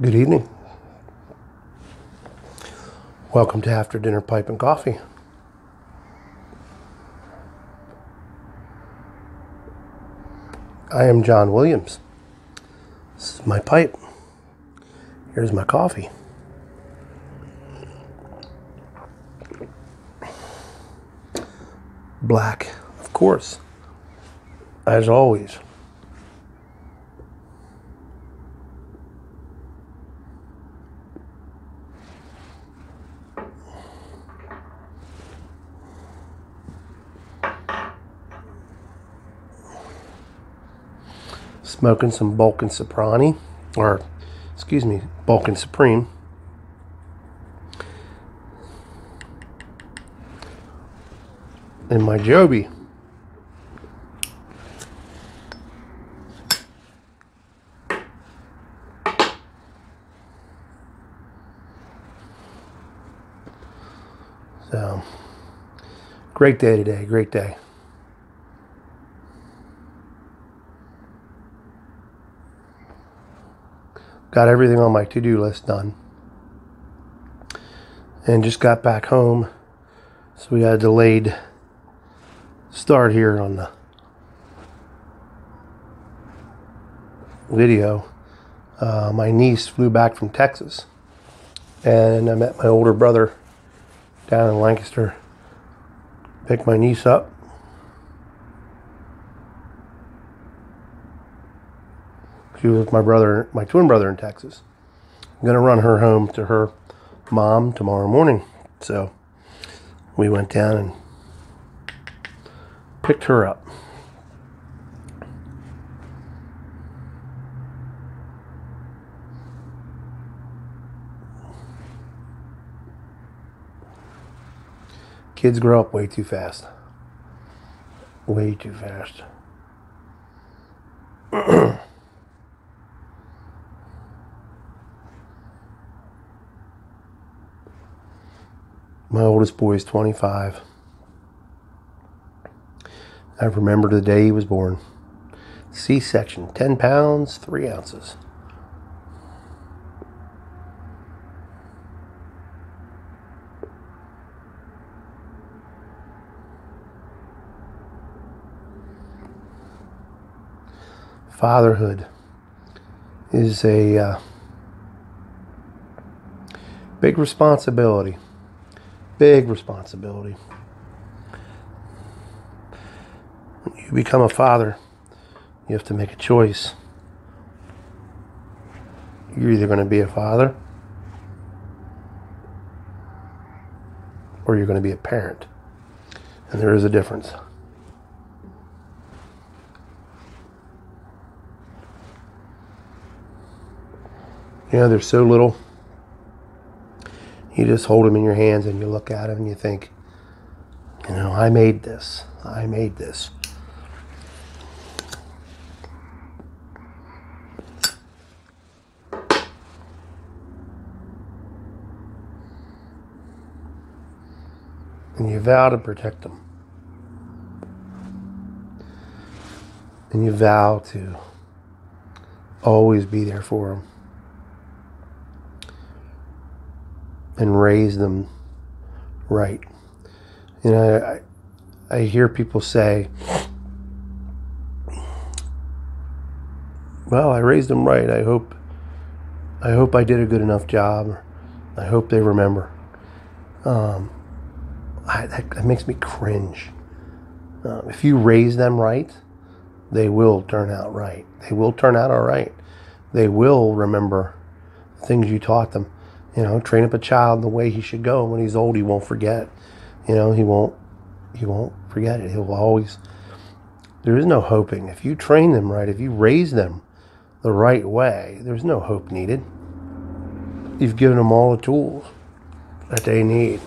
Good evening. Welcome to After Dinner Pipe and Coffee. I am John Williams. This is my pipe. Here's my coffee. Black, of course, as always. Smoking some Balkan Soprani, Balkan Supreme. In my Joby. So, great day today, great day. Got everything on my to-do list done. And just got back home. So we got a delayed start here on the video. My niece flew back from Texas. And I met my older brother down in Lancaster. Picked my niece up. She was with my twin brother in Texas. I'm going to run her home to her mom tomorrow morning. So we went down and picked her up. Kids grow up way too fast. Way too fast. My oldest boy is 25. I remember the day he was born. C-section, 10 pounds, 3 ounces. Fatherhood is a big responsibility. Big responsibility. When you become a father, you have to make a choice. You're either going to be a father or you're going to be a parent. And there is a difference. You know, they're so little. You just hold them in your hands and you look at them and you think, you know, I made this. I made this. And you vow to protect them. And you vow to always be there for them. And raise them right. You know, I hear people say, well, I raised them right. I hope I did a good enough job. I hope they remember. That makes me cringe. If you raise them right, they will turn out right. They will turn out all right. They will remember the things you taught them. You know, train up a child the way he should go. When he's old, he won't forget. You know, he won't forget it. He'll always. There is no hoping. If you train them right, if you raise them the right way, there's no hope needed. You've given them all the tools that they need.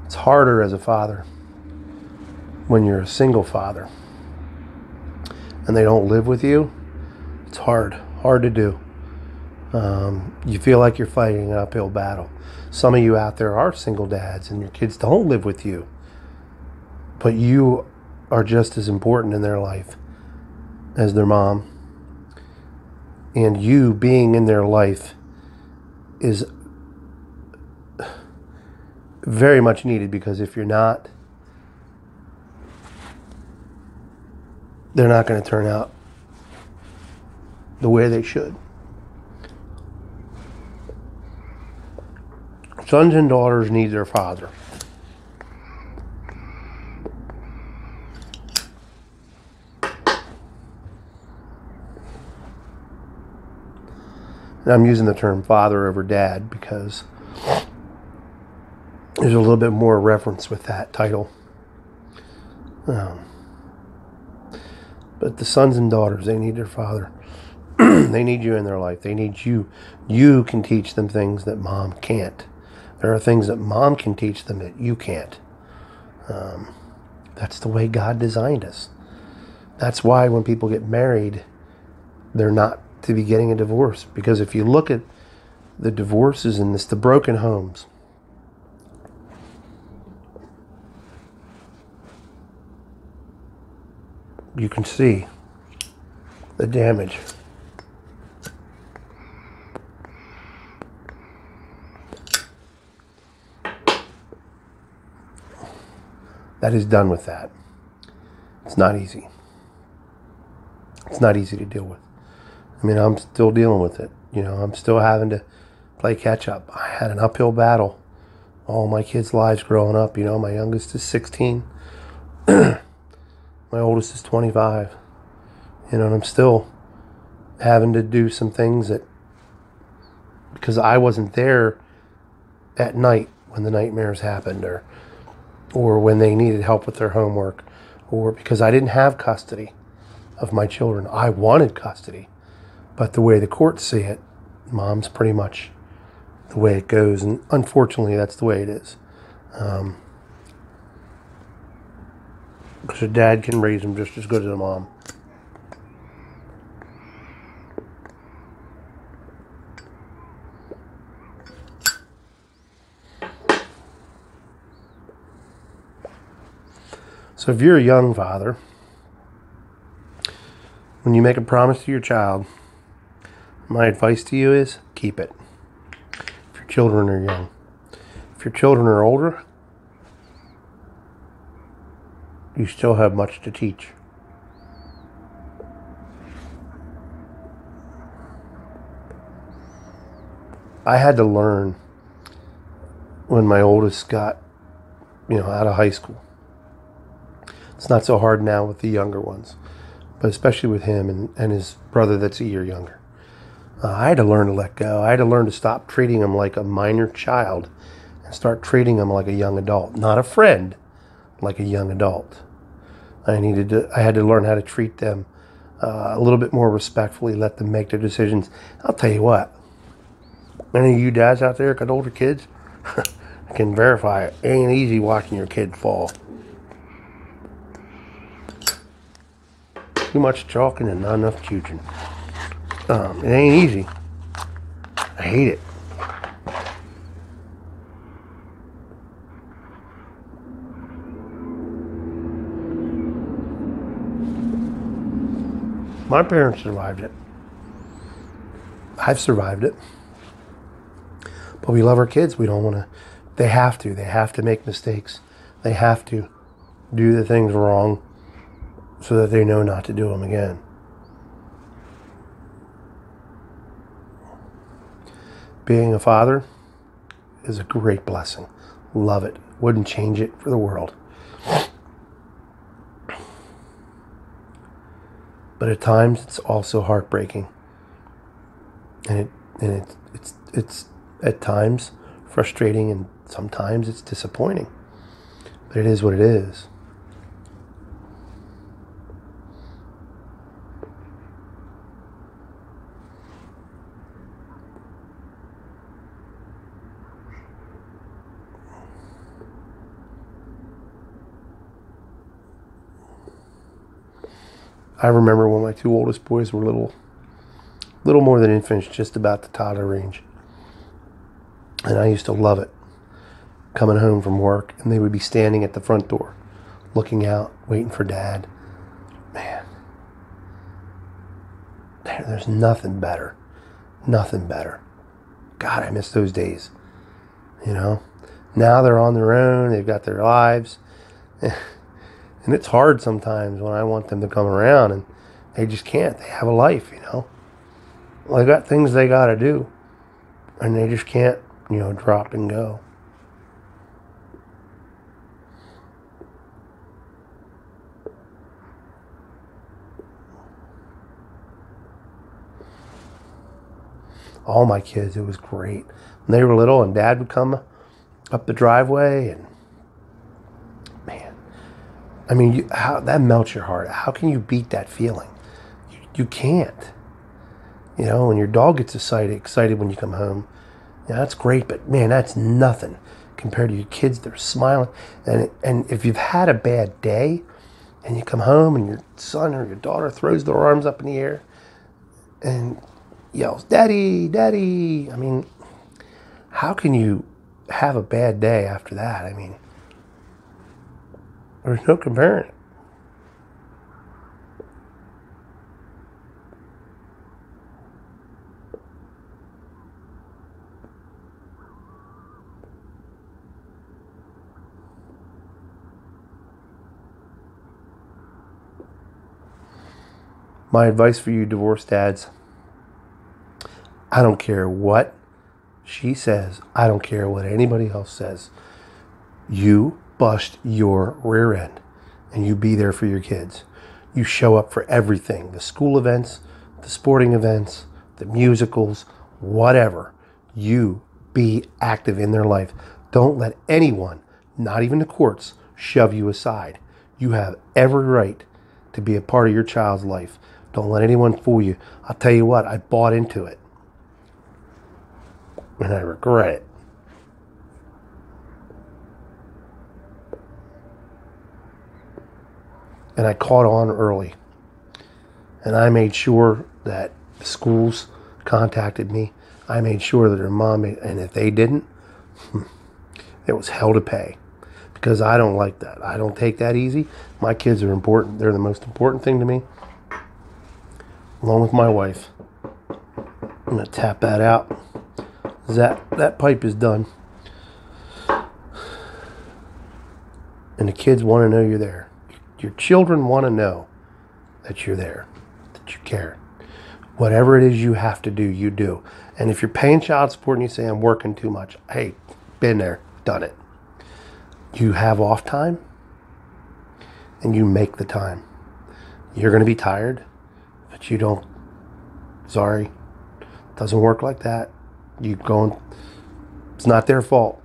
It's harder as a father when you're a single father and they don't live with you. It's hard to do. You feel like you're fighting an uphill battle. Some of you out there are single dads and your kids don't live with you, but you are just as important in their life as their mom. And you being in their life is very much needed, because if you're not, they're not going to turn out the way they should. Sons and daughters need their father. And I'm using the term father over dad because there's a little bit more reverence with that title. But the sons and daughters, they need their father. They need you in their life. They need you. You can teach them things that mom can't. There are things that mom can teach them that you can't. That's the way God designed us. That's why when people get married, they're not to be getting a divorce. Because if you look at the divorces and the broken homes, you can see the damage. That is done with that. It's not easy. It's not easy to deal with. I mean, I'm still dealing with it. I'm still having to play catch up. I had an uphill battle all my kids' lives growing up. My youngest is 16. My oldest is 25. And I'm still having to do some things that, because I wasn't there at night when the nightmares happened, or when they needed help with their homework, or because I didn't have custody of my children. I wanted custody, but the way the courts see it, mom's pretty much the way it goes, and unfortunately that's the way it is. Because a dad can raise them just as good as a mom. So if you're a young father, when you make a promise to your child, my advice to you is keep it. If your children are young. If your children are older, you still have much to teach. I had to learn when my oldest got, out of high school. It's not so hard now with the younger ones, but especially with him and his brother that's a year younger. I had to learn to let go. I had to learn to stop treating him like a minor child and start treating him like a young adult. Not a friend, like a young adult. I had to learn how to treat them a little bit more respectfully, let them make their decisions. I'll tell you what, any of you dads out there got older kids, I can verify it ain't easy watching your kid fall. Too much talking and not enough chewing. It ain't easy. I hate it. My parents survived it. I've survived it. But we love our kids. We don't want to. They have to. They have to make mistakes. They have to do the things wrong so that they know not to do them again. Being a father is a great blessing. Love it. Wouldn't change it for the world. But at times it's also heartbreaking. And it's at times frustrating, and sometimes it's disappointing. But it is what it is. I remember when my two oldest boys were little, little more than infants, just about the toddler range. And I used to love it. Coming home from work, and they would be standing at the front door, looking out, waiting for Dad. Man, there's nothing better. Nothing better. God, I miss those days. Now they're on their own. They've got their lives. And it's hard sometimes when I want them to come around, and they just can't. They have a life, Well, they got things they got to do, and they just can't, drop and go. All my kids, it was great. When they were little and Dad would come up the driveway, and man, I mean, that melts your heart. How can you beat that feeling? You can't. When your dog gets excited when you come home, that's great, but man, that's nothing compared to your kids. They're smiling. And if you've had a bad day and you come home and your son or your daughter throws their arms up in the air and yells, "Daddy, Daddy." I mean, how can you have a bad day after that? I mean, there's no comparing it. My advice for you divorced dads, I don't care what she says. I don't care what anybody else says. You bust your rear end and you be there for your kids. You show up for everything. The school events, the sporting events, the musicals, whatever. You be active in their life. Don't let anyone, not even the courts, shove you aside. You have every right to be a part of your child's life. Don't let anyone fool you. I'll tell you what, I bought into it. And I regret it. And I caught on early. And I made sure that the schools contacted me. I made sure that her mom, and if they didn't, it was hell to pay. Because I don't like that. I don't take that easy. My kids are important. They're the most important thing to me. Along with my wife. I'm going to tap that out. That pipe is done. And the kids want to know you're there. Your children want to know that you're there, that you care. Whatever it is you have to do, you do. And if you're paying child support and you say, I'm working too much, hey, been there, done it. You have off time and you make the time. You're going to be tired, but you don't. Sorry, doesn't work like that. It's not their fault.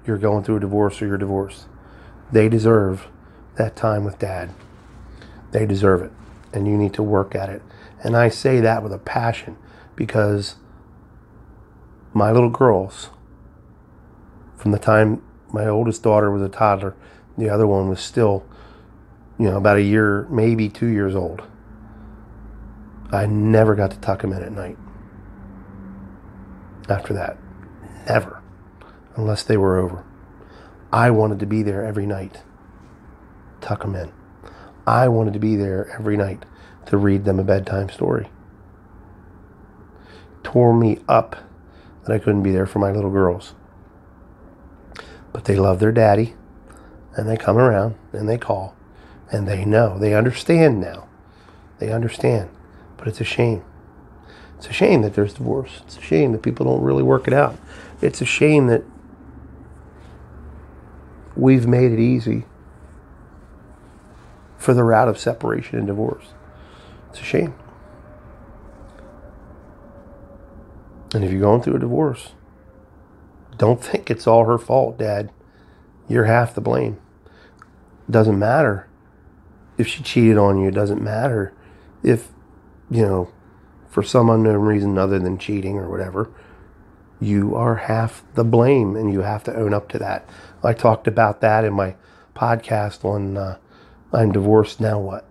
You're going through a divorce or you're divorced. They deserve that time with Dad. They deserve it. And you need to work at it. And I say that with a passion because my little girls, from the time my oldest daughter was a toddler, the other one was still, about a year, maybe 2 years old. I never got to tuck them in at night. After that, never, unless they were over. I wanted to be there every night, tuck them in. I wanted to be there every night to read them a bedtime story. Tore me up that I couldn't be there for my little girls. But they love their daddy, and they come around, and they call, and they know. They understand now. They understand. But it's a shame. It's a shame that there's divorce. It's a shame that people don't really work it out. It's a shame that we've made it easy for the route of separation and divorce. It's a shame. And if you're going through a divorce, don't think it's all her fault, Dad. You're half the blame. It doesn't matter if she cheated on you. It doesn't matter if, for some unknown reason other than cheating or whatever, you are half the blame and you have to own up to that. I talked about that in my podcast on I'm Divorced, Now What?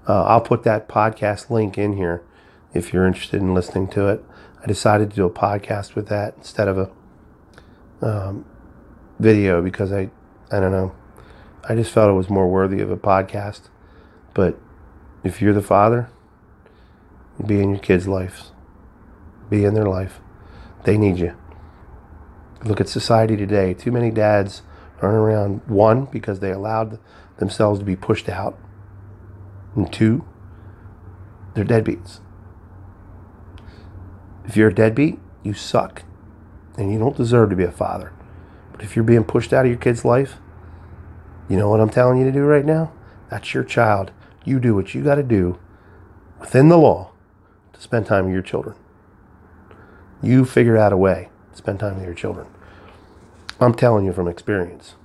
I'll put that podcast link in here if you're interested in listening to it. I decided to do a podcast with that instead of a video because I don't know. I just felt it was more worthy of a podcast. But if you're the father, be in your kids' lives. Be in their life. They need you. Look at society today. Too many dads running around, one, because they allowed themselves to be pushed out, and two, they're deadbeats. If you're a deadbeat, you suck, and you don't deserve to be a father. But if you're being pushed out of your kid's life, you know what I'm telling you to do right now? That's your child. You do what you got to do within the law to spend time with your children. You figure out a way to spend time with your children. I'm telling you from experience.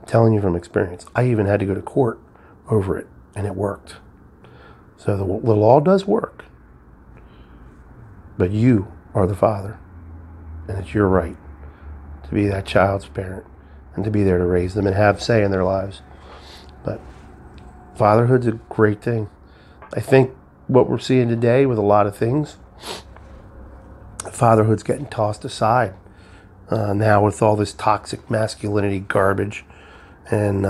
I'm telling you from experience. I even had to go to court over it, and it worked. So the law does work. But you are the father, and it's your right to be that child's parent and to be there to raise them and have say in their lives. But fatherhood's a great thing. I think what we're seeing today with a lot of things, fatherhood's getting tossed aside now with all this toxic masculinity garbage and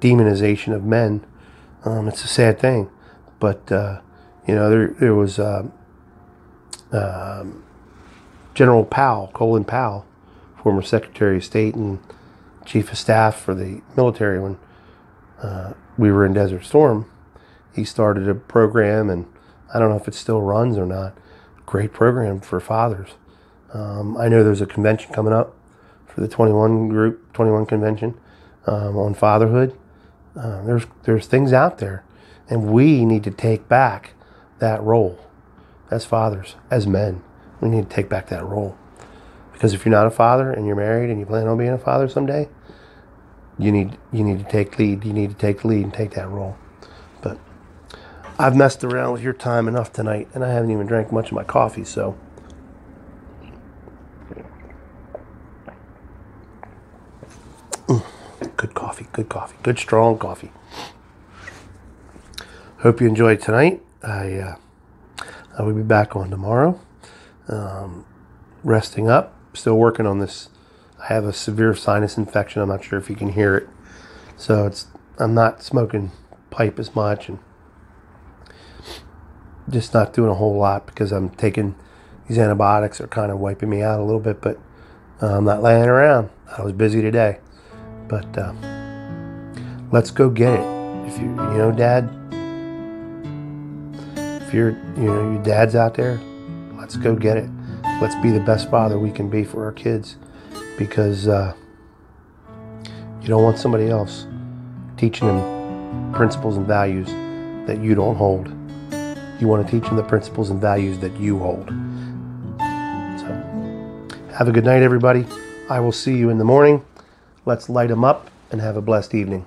demonization of men. It's a sad thing. But, there was General Powell, Colin Powell, former Secretary of State and Chief of Staff for the military when we were in Desert Storm. He started a program, and I don't know if it still runs or not. Great program for fathers. I know there's a convention coming up for the 21 convention on fatherhood. There's things out there, and we need to take back that role as fathers, as men. We need to take back that role. Because if you're not a father and you're married and you plan on being a father someday, you need to take lead. You need to take the lead and take that role. But I've messed around with your time enough tonight, and I haven't even drank much of my coffee, so good coffee, good strong coffee. Hope you enjoyed tonight. I will be back on tomorrow. Resting up. Still working on this. I have a severe sinus infection. I'm not sure if you can hear it. So I'm not smoking pipe as much and just not doing a whole lot because I'm taking these antibiotics are kind of wiping me out a little bit, but I'm not laying around. I was busy today. But let's go get it. If Dad, if your dad's out there, let's go get it. Let's be the best father we can be for our kids, because you don't want somebody else teaching them principles and values that you don't hold. You want to teach them the principles and values that you hold. So, have a good night, everybody. I will see you in the morning. Let's light them up and have a blessed evening.